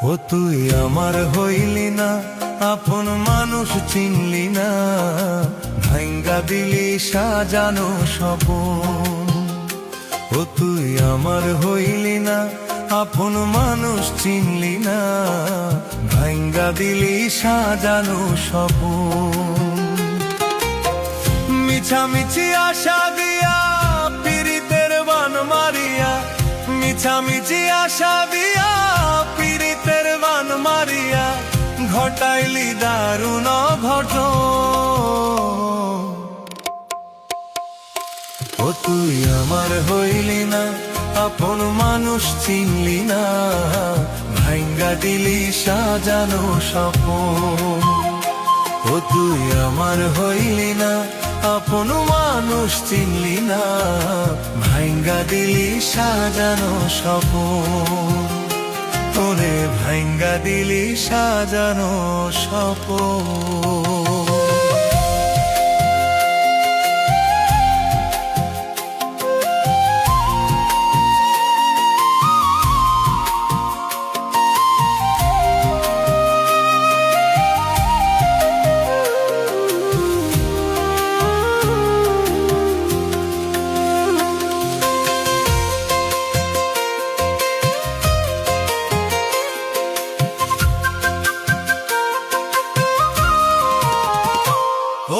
ও তুই আমার হইলি না, আপন মানুষ চিনলি না, ভাঙ্গা দিলি সাজানো স্বপন। ও তুই আমার হইলি না, আপন মানুষ চিনলি না, ভাঙ্গা দিলি সাজানো স্বপন। মিছামিছি আশা দিয়া পীড়িতের বান মারিয়া, মিছামিছি আশা দিয়া পীড়িতের বান মারিয়া, ঘটাইলি দারুণ অঘটন। ও তুই আমার হইলি না, আপন মানুষ চিনলি না, ভাঙ্গা দিলি সাজানো স্বপন। ও তুই আমার হইলি না, আপন মানুষ চিনলি না, ভাঙ্গা দিলি সাজানো স্বপন। তোরে ভাঙ্গা দিলি সাজানো স্বপন।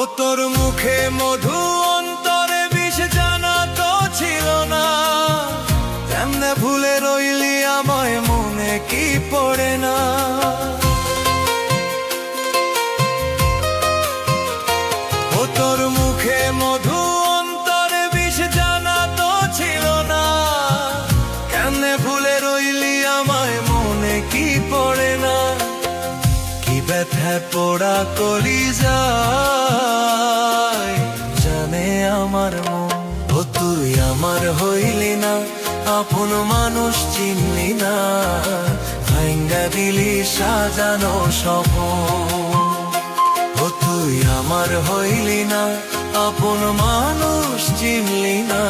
ও তোর মুখে মধু অন্তরে বিষ জানা তো ছিল না, কেমনে ভুলে রইলি আমায় মনে কি পড়ে না। ও তোর মুখে মধু অন্তরে বিষ জানা তো ছিল না, কেমনে ভুলে রইলি আমায় মনে কি পড়ে না। ব্যথায় পোড়া কলিজায় জানে আমার মন। ও তুই আমার হইলি না, আপন মানুষ চিনলি না, ভাঙ্গা দিলি সাজানো স্বপন। ও তুই আমার হইলি না, আপন মানুষ চিনলি না,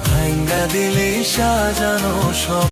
ভাঙ্গা দিলি সাজানো স্বপন।